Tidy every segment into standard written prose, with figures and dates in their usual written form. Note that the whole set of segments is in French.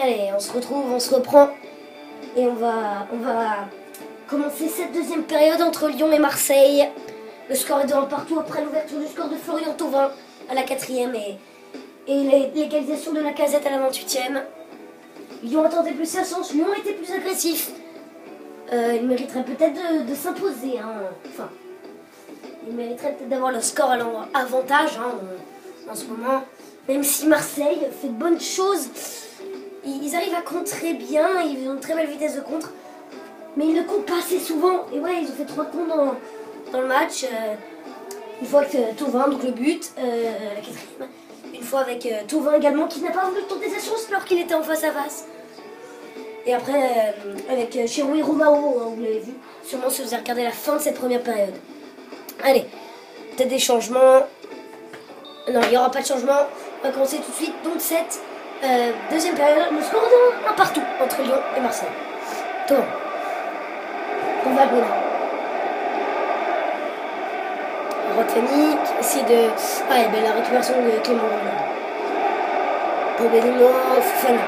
Allez, on se retrouve, on se reprend. Et on va commencer cette deuxième période entre Lyon et Marseille. Le score est de 1 partout après l'ouverture du score de Florian Thauvin à la 4e et l'égalisation de Lacazette à la 28e. Lyon a tenté plus sa chance, Lyon était plus agressif. Il mériterait peut-être de s'imposer. Enfin, il mériterait peut-être d'avoir le score à leur avantage en ce moment. Même si Marseille fait de bonnes choses, ils arrivent à contrer bien, ils ont une très belle vitesse de contre. Mais ils ne comptent pas assez souvent. Et ouais, ils ont fait 3 comptes dans le match. Une fois avec Thauvin, donc le but, la 4e. Une fois avec Thauvin également, qui n'a pas voulu tenter sa chance alors qu'il était en face à face. Et après, avec Chirou et Romao, vous l'avez vu, sûrement si vous avez regardé la fin de cette première période. Allez, peut-être des changements. Non, il n'y aura pas de changement. On va commencer tout de suite. Donc cette deuxième période, le score de 1 partout entre Lyon et Marseille. Thauvin. On va le Rotfani qui essaie de... Ah, et bien la récupération de Clément. Pour Bédimo, Fofana.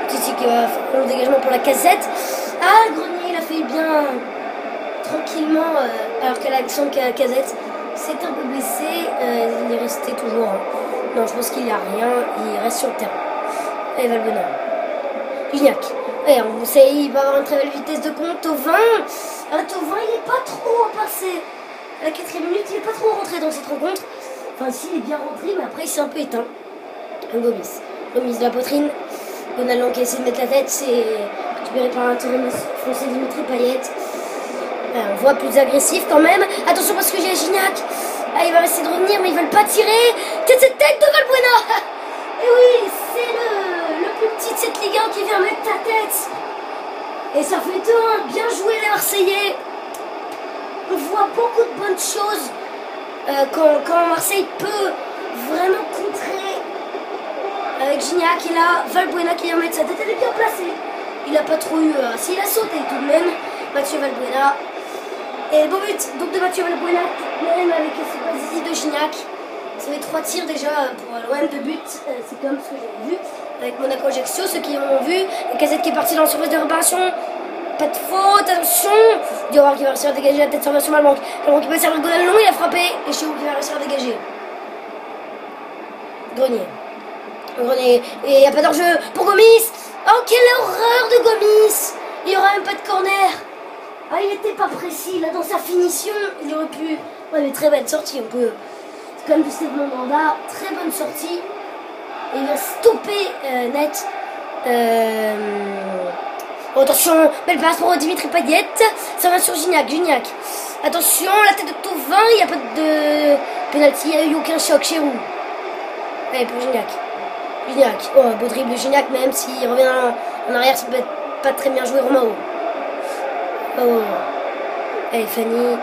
Titi qui va faire le dégagement pour la Lacazette. Ah, Grenier, il a fait bien tranquillement, alors qu'à l'action de la Lacazette s'est un peu blessé. Il est resté toujours. Non, je pense qu'il n'y a rien. Il reste sur le terrain. Et Valbuena. Gignac. Et on sait, il va avoir une très belle vitesse de compte. Thauvin, il n'est pas trop passé. À la 4e minute, il n'est pas trop rentré dans cette rencontre. Enfin, si, il est bien rentré, mais après, il s'est un peu éteint. Gomis de la poitrine. Gonalon qui essaie de mettre la tête, c'est récupéré par un terroriste français, Dimitri Payet. On voit plus agressif quand même. Attention parce que j'ai Gignac. Ah, il va essayer de revenir, mais ils veulent pas tirer. Tête de Valbuena. Et oui, c'est le plus petit de cette Ligue 1 qui vient mettre ta tête. Et ça fait 2-1. Bien joué les Marseillais. On voit beaucoup de bonnes choses quand Marseille peut vraiment contrer. Avec Gignac et là, Valbuena qui vient mettre sa tête. Elle est bien placée. Il n'a pas trop eu... S'il a sauté tout de même. Mathieu Valbuena. Et beau but donc de Mathieu Valbuena, même avec ce basique de Gignac. Ça fait 3 tirs déjà pour l'OM de but. C'est comme ce que j'avais vu avec Monaco Ajaccio, ceux qui ont vu. Lacazette qui est parti dans le surface de réparation. Pas de faute, attention. Diawara qui va réussir à dégager la tête sur Malbank. Malbank qui peut servir Gonalon, il a frappé. Et Chirou qui va réussir à dégager. Grenier. Et il n'y a pas d'enjeu pour Gomis. Oh, quelle horreur de Gomis. Il n'y aura même pas de corner. Ah, il n'était pas précis là dans sa finition. Il aurait pu. Ouais, mais très belle sortie. C'est quand même du Steve Mandanda. Très bonne sortie. Et il va stopper net. Oh, attention, belle passe pour Dimitri Payet. Ça va sur Gignac. Attention, la tête de Thauvin. Il n'y a pas de penalty. Il n'y a eu aucun choc chez vous. Allez, pour Gignac. Oh, beau dribble de Gignac, même s'il revient en arrière, ça peut être pas très bien joué. Romao. Oh. Allez, Fanny,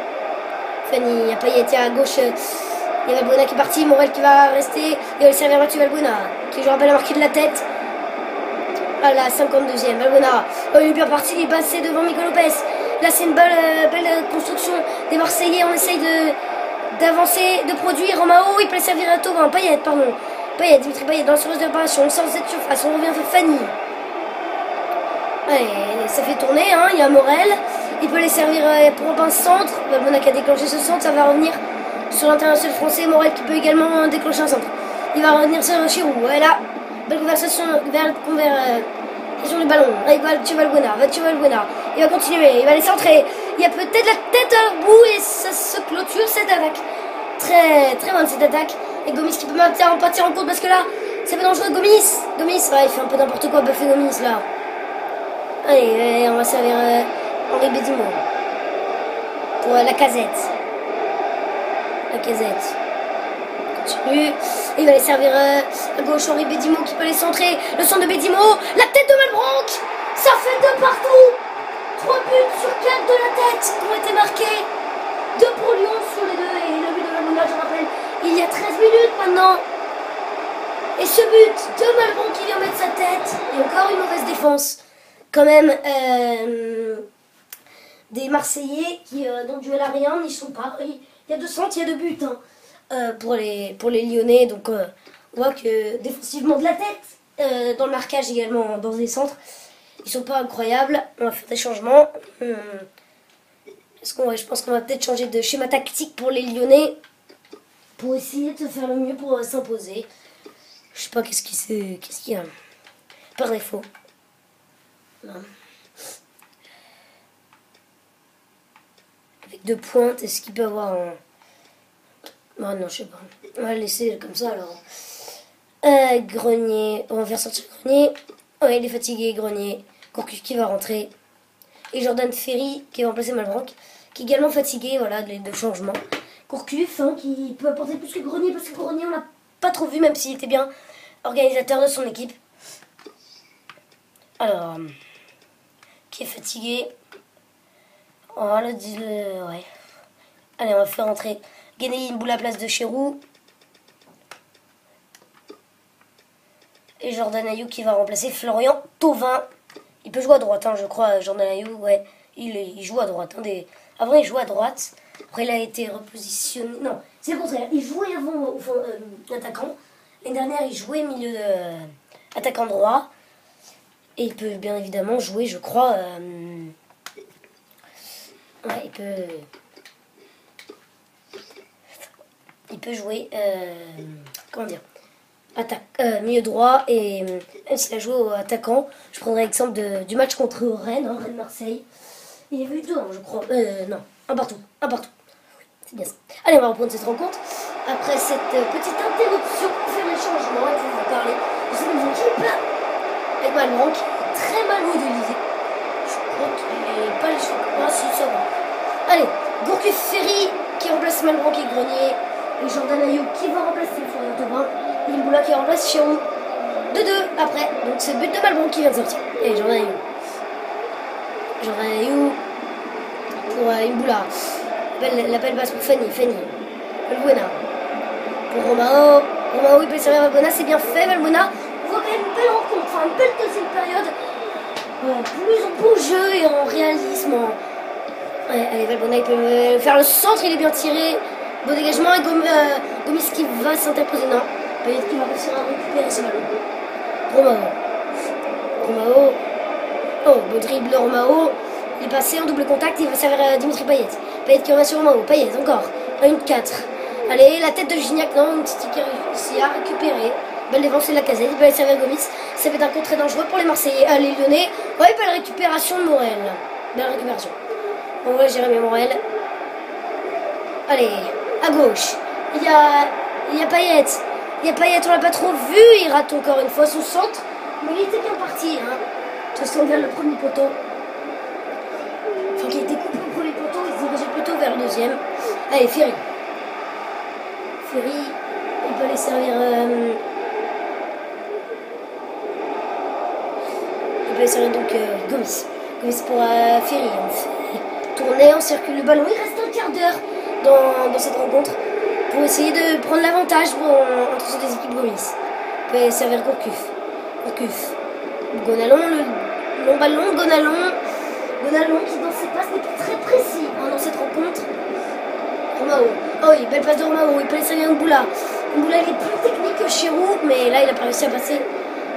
il y a Payet, il y a à gauche. Il y a Valbuena qui est parti, Morel qui va rester. Il va le servir Mathieu Valbuena, qui je rappelle a marqué de la tête. À la 52e, Valbuena. Oh, il est bien parti, il est passé devant Nico Lopez. Là, c'est une belle construction des Marseillais. On essaye d'avancer, de produire. Romao, il peut le servir à Thauvin. Payet, Dimitri Payet dans le surface de réparation. On sort de cette surface, on revient vers Fanny. Allez, ça fait tourner, il y a Morel. Il peut les servir pour un centre. Valbuena qui a déclenché ce centre, ça va revenir sur l'international français. Morel qui peut également déclencher un centre. Il va revenir sur Chirou. Voilà, belle conversation vers du ballon. Avec Mathieu Valbuena. Il va continuer, il va les centrer. Il y a peut-être la tête à bout et ça se clôture cette attaque. Très très bonne cette attaque. Et Gomis qui peut même partir en compte parce que là, c'est pas dangereux. Gomis, ouais, il fait un peu n'importe quoi, Buffet Gomis là. Allez, on va servir Henri Bédimo pour Lacazette. Continue. Et il va les servir à gauche, Henri Bédimo qui peut les centrer. Le centre de Bédimo, la tête de Malbank. Ça fait 2 partout. 3 buts sur 4 de la tête qui ont été marqués. 2 pour Lyon sur les 2 et le but de Malbank, je rappelle, il y a 13 minutes maintenant. Et ce but de Malbank qui vient mettre sa tête. Et encore une mauvaise défense. Quand même, des Marseillais qui, dans le duel aérien, n'y sont pas. Il y a 2 centres, il y a 2 buts pour les Lyonnais. Donc, on voit que défensivement de la tête, dans le marquage également, dans les centres. Ils sont pas incroyables. On va faire des changements. Je pense qu'on va peut-être changer de schéma tactique pour les Lyonnais. Pour essayer de faire le mieux pour s'imposer. Je sais pas qu'est-ce qu'il y a. Par défaut. Non. Avec 2 pointes, est-ce qu'il peut avoir un... Oh non, je sais pas. On va le laisser comme ça alors. Grenier. On va faire sortir Grenier. Oh, il est fatigué, Grenier. Gourcuff qui va rentrer. Et Jordan Ferry qui va remplacer Malbranck. Qui est également fatigué, voilà, les 2 changements. Gourcuff, hein, qui peut apporter plus que Grenier. Parce que Grenier, on l'a pas trop vu, même s'il était bien organisateur de son équipe. Alors, qui est fatigué. Oh, ouais. Allez, on va faire rentrer Guéné Mboula à la place de Chérou. Et Jordan Ayew qui va remplacer Florian Thauvin. Il peut jouer à droite, hein, je crois, Jordan Ayew, ouais. Il joue à droite. Hein, Avant, il jouait à droite. Après, il a été repositionné. Non, c'est le contraire. Il jouait avant attaquant. L'année dernière, il jouait milieu attaquant droit. Et il peut bien évidemment jouer, je crois... Ouais, il peut jouer... comment dire, milieu droit. Et même s'il a joué au attaquant, je prendrai l'exemple du match contre Rennes, hein, Rennes-Marseille. Il y avait eu 2, je crois. Non, un partout. C'est bien ça. Allez, on va reprendre cette rencontre. Après cette petite interruption pour faire les changements et pour vous parler de cette nouvelle équipe avec Malbranck qui est très mal modélisé. Je crois qu'il n'est pas les cheveux. Ah, si, ça va. Allez, Gourcuff Ferry qui remplace Malbranck et Grenier. Et Jordan Ayew qui va remplacer Florian Thauvin. Et Mboula qui remplace Chérou. 2-2 après. Donc c'est le but de Malbranck qui vient de sortir. Et Jordan Ayew. Jordan Ayew pour Mboula. L'appel passe pour Fanny. Valbuena. Pour Romao. Il peut servir Valbuena, c'est bien fait. Valbuena. On voit quand même une belle rencontre, enfin une belle deuxième période. Plus en beau jeu et en réalisme. Ouais, allez, Valbuena, il peut faire le centre, il est bien tiré. Beau dégagement et Gomis qui va s'interposer. Non, Payet qui va réussir à récupérer ce ballon. Romao. Oh, beau dribble Romao. Il est passé en double contact, il va servir Dimitri Payet. Payet qui revient sur Romao. Payet encore. 1-4. Allez, la tête de Gignac, non, Titi qui réussit à récupérer. Belle défense de la casette, il peut aller servir Gomis. Ça fait un coup très dangereux pour les Marseillais. Les Lyonnais. Ouais, belle récupération de Morel. Belle récupération. On voit Jérémy Morel. Allez, à gauche. Il y a Payet. On l'a pas trop vu. Il rate encore une fois son centre. Mais il était bien parti. Hein. De toute façon, vers le premier poteau. Enfin, qui a été coupé au premier poteau. Il se dirigeait plutôt vers le deuxième. Allez, Ferry. Il peut aller servir... Il peut aller servir donc Gomis. Gomis pour Ferry. On fait tourner, on circule le ballon. Il reste un quart d'heure dans cette rencontre pour essayer de prendre l'avantage entre ces deux équipes. Gomis. Il peut aller servir Gourcuff. Gonalon, le long ballon. Gonalon qui dans ses passes n'est pas très précis dans cette rencontre. Romao. Oh oui, belle passe de Romao. Il peut aller servir Mboula. Mboula, il est plus technique que Chérou, mais là, il a pas réussi à passer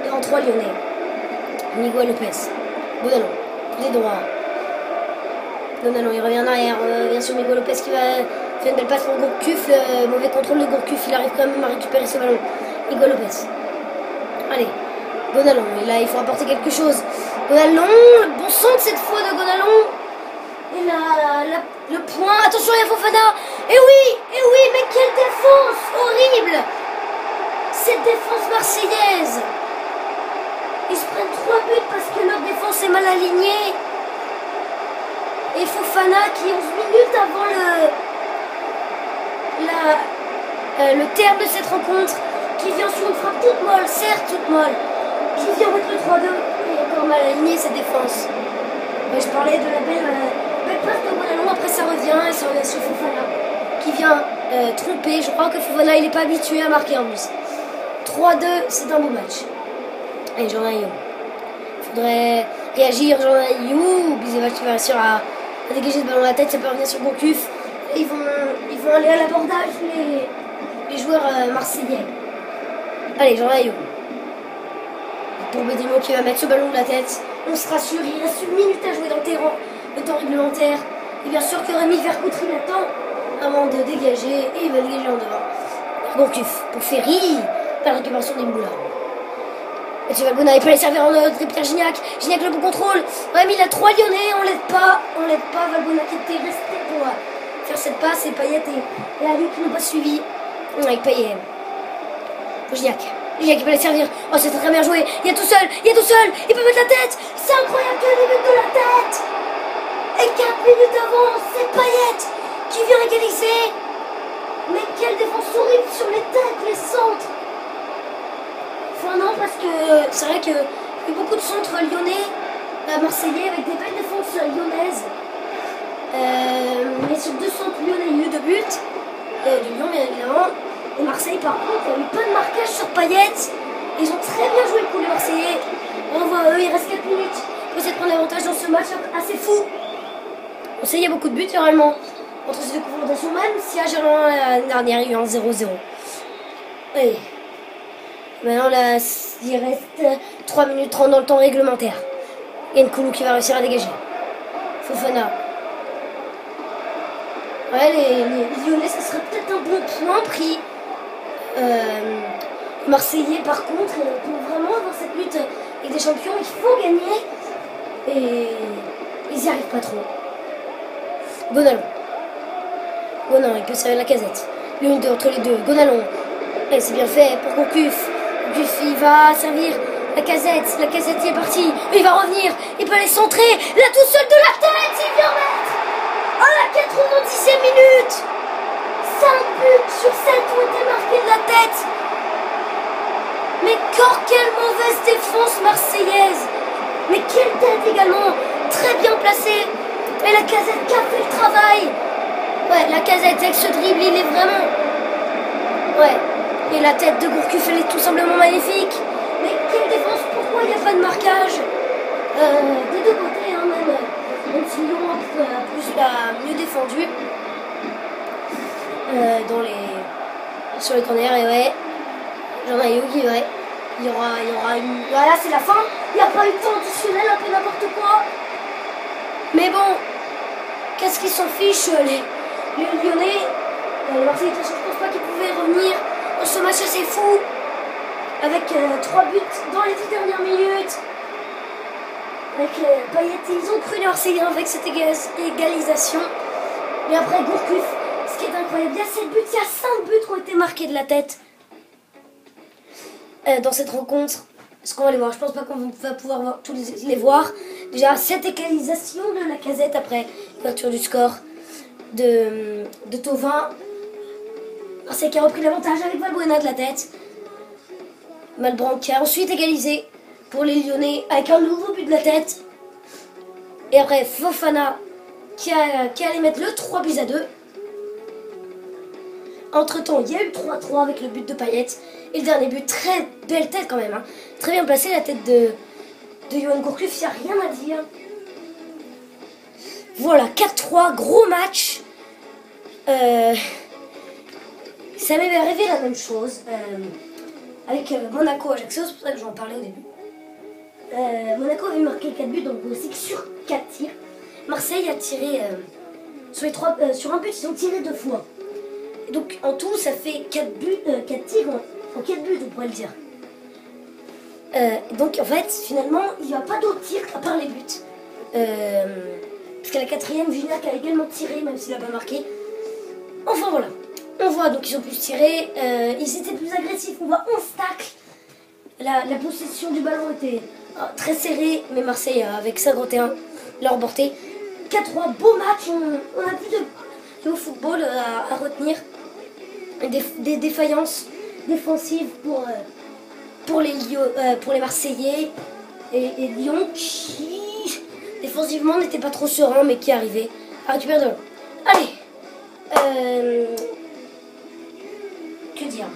devant 3 Lyonnais. Miguel Lopez. Gonalon. Côté droit. Gonalon, il revient en arrière. Bien sûr, Miguel Lopez qui va faire une belle passe pour Gourcuff. Mauvais contrôle de Gourcuff. Il arrive quand même à récupérer ce ballon. Miguel Lopez. Allez. Gonalon. Il faut apporter quelque chose. Gonalon. Le bon centre cette fois de Gonalon. Et le point. Attention, il y a Fofana. Et oui, mais quelle défense horrible. Cette défense marseillaise. Ils se prennent 3 buts parce que leur défense est mal alignée. Et Fofana qui 11 minutes avant le terme de cette rencontre, qui vient sur une frappe toute molle, certes toute molle, qui vient mettre le 3-2 et encore mal aligné cette défense. Mais je parlais de la belle passe de Gonalon, après ça revient et ça revient sur Fofana qui vient tromper. Je crois que Fofana il n'est pas habitué à marquer en plus. 3-2, c'est un beau match. Allez, Jordan Ayew. Il faudrait réagir, Jordan Ayew. Bisevac qui va réussir à dégager le ballon à la tête, ça peut revenir sur Gourcuff. Ils vont aller à l'abordage, les joueurs marseillais. Allez, Jordan Ayew. pour Bedimo qui va mettre ce ballon de la tête. On se rassure, il reste 1 minute à jouer dans le temps réglementaire. Et bien sûr que Rémi Vercoutry l'attend avant de dégager et il va dégager en devant. Gourcuff pour Ferry, par la récupération des Moulas. Mathieu Valbuena, il peut les servir en Pierre Gignac. Gignac le bon contrôle. Rémi, il a 3 Lyonnais, on l'aide pas. Valbuena qui était resté pour faire cette passe et Payet et Ali qui n'ont pas suivi. Avec Payet. Pour Gignac. Gignac qui peut les servir. Oh, c'est très bien joué. Il est tout seul. Il peut mettre la tête. C'est incroyable que les buts de la tête. Et 4 minutes avant, c'est Payet qui vient égaliser. Mais quelle défense horrible sur les têtes, les centres. Enfin non, parce que c'est vrai qu'il y a eu beaucoup de centres lyonnais, marseillais, avec des belles défenses lyonnaises. Mais sur 2 centres lyonnais, il y a eu 2 buts. De Lyon, bien évidemment. Et Marseille, par contre, il y a eu pas de marquage sur Payet. Ils ont très bien joué le coup, les Marseillais. On voit eux, il reste 4 minutes. Ils vont essayer de prendre l'avantage dans ce match assez fou. On sait, il y a beaucoup de buts, généralement, entre ces 2 confrontations, même si à Gerland, l'année dernière, il y a eu un 0-0. Et maintenant, là, il reste 3 minutes 30 dans le temps réglementaire. Il y a Nkoulou qui va réussir à dégager. Fofana. Ouais, les Lyonnais, ça serait peut-être un bon point pris. Marseillais, par contre, pour vraiment avoir cette lutte avec des champions, il faut gagner. Et ils n'y arrivent pas trop. Gonalon. Gonan, il peut servir la Casette. L'une entre les deux. Gonalon. Et c'est bien fait pour Gourcuff. Gourcuff, il va servir la Casette. La Casette, il est parti. Il va revenir. Il peut aller centrer. Là, tout seul de la tête. Il vient mettre. À la 90e minute. 5 buts sur 7 ont été marqués de la tête. Mais quelle mauvaise défense marseillaise. Mais quelle tête également. Très bien placée. Et la Casette qui a fait le travail. Ouais, la Casette avec ce dribble, il est vraiment... Ouais. Et la tête de Gourcuff, elle est tout simplement magnifique. Mais quelle défense. Pourquoi il n'y a pas de marquage des deux côtés, hein, même si Lyon a mieux défendu. Sur les corners, et ouais. J'en ai eu qui, ouais. Il y aura une... Voilà, c'est la fin. Il n'y a pas eu de temps additionnel, un peu n'importe quoi. Mais bon, qu'est-ce qu'ils s'en fichent, les Lyonnais. Les Marseillais, de toute façon, je pense pas qu'ils pouvaient revenir dans ce match assez fou. Avec 3 buts dans les 10 dernières minutes. Avec Payet, ils ont cru les Marseillais avec cette égalisation. Mais après, Gourcuff, ce qui est incroyable, il y a 7 buts, il y a 5 buts qui ont été marqués de la tête. Dans cette rencontre, est-ce qu'on va les voir? Je pense pas qu'on va pouvoir tous les voir. Déjà, cette égalisation de la Casette après l'ouverture du score de Thauvin. Marseille qui a repris l'avantage avec Valbuena de la tête. Malbranc qui a ensuite égalisé pour les Lyonnais avec un nouveau but de la tête. Et après, Fofana qui allait mettre le 3-2. Entre temps, il y a eu le 3-3 avec le but de Payet. Et le dernier but, très belle tête quand même. Hein. Très bien placé, la tête de Yoann Gourcuff, il n'y a rien à dire. Voilà, 4-3, gros match. Ça m'avait rêvé la même chose. Avec Monaco Ajaccio, c'est pour ça que j'en parlais au début. Monaco avait marqué 4 buts, donc c'est sur 4 tirs. Marseille a tiré sur un but, ils ont tiré 2 fois. Et donc en tout, ça fait 4 buts, 4 tirs en 4 buts, on pourrait le dire. Donc en fait, finalement, il n'y a pas d'autres tirs à part les buts. Parce qu'à la 4e, Gignac a également tiré, même s'il n'a pas marqué. Enfin voilà. On voit donc ils ont pu se tirer, ils étaient plus agressifs, on voit 11 tacles. La possession du ballon était très serrée, mais Marseille avec 51 leur portée. 4-3, beau match, on a plus de football à retenir. Des défaillances défensives pour les Marseillais et Lyon qui défensivement n'était pas trop serein mais qui arrivait à récupérer de l'eau. Allez, que dire?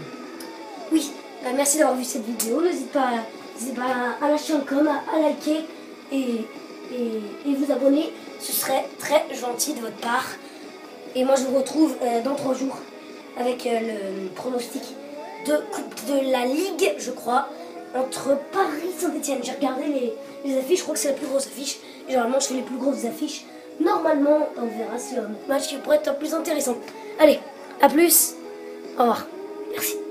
Oui, merci d'avoir vu cette vidéo. N'hésitez pas à lâcher un com, à liker et vous abonner. Ce serait très gentil de votre part. Et moi je vous retrouve dans 3 jours avec le pronostic de Coupe de la Ligue, je crois. entre Paris et Saint-Etienne. J'ai regardé les affiches, je crois que c'est la plus grosse affiche. Et généralement, je fais les plus grosses affiches. Normalement, on verra si un match qui pourrait être plus intéressant. Allez, à plus. Au revoir. Merci.